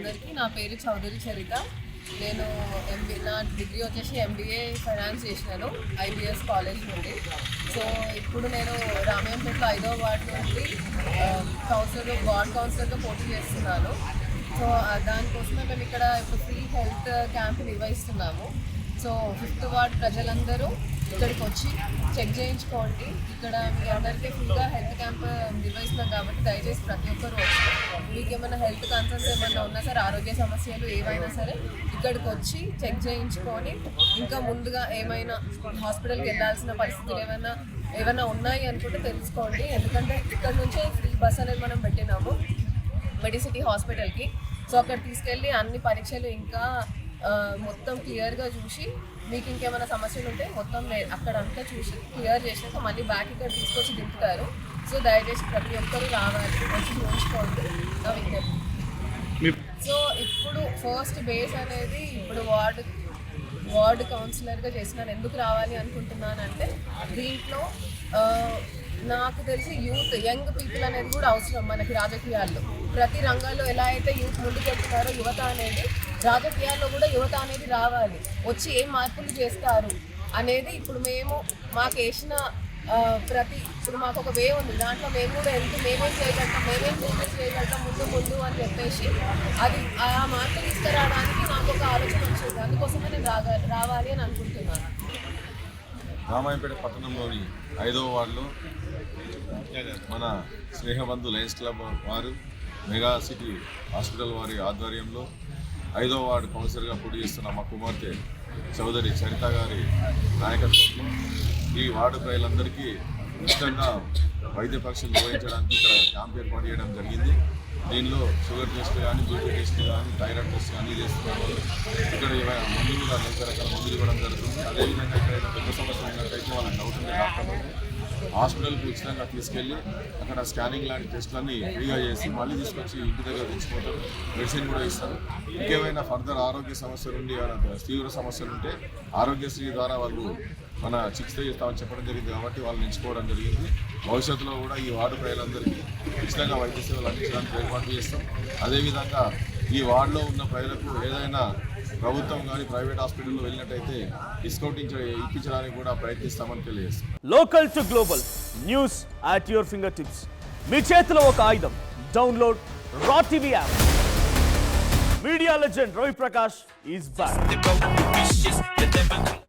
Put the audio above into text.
అందరికీ. నా పేరు చౌదరి చరిత. నేను నా డిగ్రీ వచ్చేసి MBA ఫైనాన్స్ చేసినాను IBS కాలేజ్ నుండి. సో ఇప్పుడు నేను రామయ్యంపేటలో 5వ వార్డు నుండి వార్డ్ కౌన్సిలర్గా పోటీ చేస్తున్నాను. సో దానికోసమే మేము ఇక్కడ ఇప్పుడు ఫ్రీ హెల్త్ క్యాంప్ నిర్వహిస్తున్నాము. సో 5th వార్డ్ ప్రజలందరూ ఇక్కడికి వచ్చి చెక్ చేయించుకోండి. ఇక్కడ మీ అందరికీ ఫ్రీగా హెల్త్ క్యాంప్ నిర్వహిస్తున్నాం కాబట్టి దయచేసి ప్రతి ఒక్కరు వచ్చి మీకు ఏమైనా హెల్త్ కన్సర్న్స్ ఏమైనా ఉన్నా సరే, ఆరోగ్య సమస్యలు ఏవైనా సరే ఇక్కడికి వచ్చి చెక్ చేయించుకొని ఇంకా ముందుగా ఏమైనా హాస్పిటల్కి వెళ్ళాల్సిన పరిస్థితులు ఏమైనా ఉన్నాయి అనుకుంటే తెలుసుకోండి. ఎందుకంటే ఇక్కడ నుంచే ఫ్రీ బస్ అనేది మనం పెట్టినాము మెడిసిటీ హాస్పిటల్కి. సో అక్కడ తీసుకెళ్ళి అన్ని పరీక్షలు ఇంకా మొత్తం క్లియర్గా చూసి మీకు ఇంకేమైనా సమస్యలు ఉంటే మొత్తం అక్కడంతా చూసి క్లియర్ చేసినాక మళ్ళీ బ్యాక్ ఇక్కడ తీసుకొచ్చి దింపుతారు. సో దయచేసి ప్రతి ఒక్కరు రావాలి, వచ్చి చూసుకోండి నా విజ్ఞప్తి. సో ఇప్పుడు ఫస్ట్ బేస్ అనేది ఇప్పుడు వార్డ్ కౌన్సిలర్గా చేసినాను. ఎందుకు రావాలి అనుకుంటున్నానంటే దీంట్లో నాకు తెలిసి యంగ్ పీపుల్ అనేది కూడా అవసరం మనకి రాజకీయాల్లో. ప్రతి రంగాల్లో ఎలా అయితే యూత్ ముందుకెళ్తున్నారో యువత అనేది రాజకీయాల్లో కూడా యువత అనేది రావాలి, వచ్చి ఏం మార్పులు చేస్తారు అనేది ఇప్పుడు మాకు వేసిన ఇప్పుడు మాకు ఒక వే ఉంది, దాంట్లో మేము కూడా మేమేం చేయగలుగుతాం ముందు అని చెప్పేసి అది ఆ మార్పులు తీసుకురావడానికి నాకు ఒక ఆలోచన వచ్చింది. అందుకోసమే నేను రావాలి అని అనుకుంటున్నాను. రామాయంపేట పట్టణంలోని 5వ వార్డులో మన స్నేహబంధు లయన్స్ క్లబ్ వారు మెగా సిటీ హాస్పిటల్ వారి ఆధ్వర్యంలో 5వ వార్డు కౌన్సిలర్గా పోటీ చేస్తున్న మా కుమార్తె చౌదరి చరిత గారి నాయకత్వంలో ఈ వార్డు ప్రజలందరికీ ఉచితంగా వైద్య పరీక్షలు నిర్వహించడానికి ఇక్కడ క్యాంప్ ఏర్పాటు చేయడం జరిగింది. దీనిలో షుగర్ టెస్ట్ కానీ, బీపీ టెస్ట్ కానీ, థైరాయిడ్ టెస్ట్ కానీ చేస్తున్నారు. ఇక్కడ మందులు కూడా అనేక రకాల మందులు ఇవ్వడం జరుగుతుంది. అదేవిధంగా ఇక్కడ పెద్ద సమస్య ఉన్నట్టయితే వాళ్ళకి డౌట్ ఉంది డాక్టర్లు హాస్పిటల్కి ఉచితంగా తీసుకెళ్ళి అక్కడ స్కానింగ్ లాంటి టెస్టులన్నీ ఫ్రీగా చేసి మళ్ళీ తీసుకొచ్చి ఇంటి దగ్గర తెచ్చుకుంటారు. మెడిసిన్ కూడా ఇస్తారు. ఇంకేమైనా ఫర్దర్ ఆరోగ్య సమస్యలు ఉండి తీవ్ర సమస్యలు ఉంటే ఆరోగ్యశ్రీ ద్వారా వాళ్ళు మన చికిత్స చేస్తామని చెప్పడం జరిగింది కాబట్టి వాళ్ళని ఎంచుకోవడం జరిగింది. భవిష్యత్తులో కూడా ఈ వార్డు ప్రజలందరికీ ఉచితంగా వైద్య సేవలు అందించడానికి ఏర్పాటు చేస్తాం. అదేవిధంగా ఈ వార్డులో ఉన్న ప్రజలకు ఏదైనా ప్రభుత్వం కానీ ప్రైవేట్ హాస్పిటల్లో వెళ్ళినట్టయితే డిస్కౌంట్ ఇప్పించడానికి కూడా ప్రయత్నిస్తామని తెలియజేస్తాం. Local to global news at your finger tips. మీ చేతిలో ఒక ఆయుధం. Download R TV app. Media legend Ravi Prakash is back.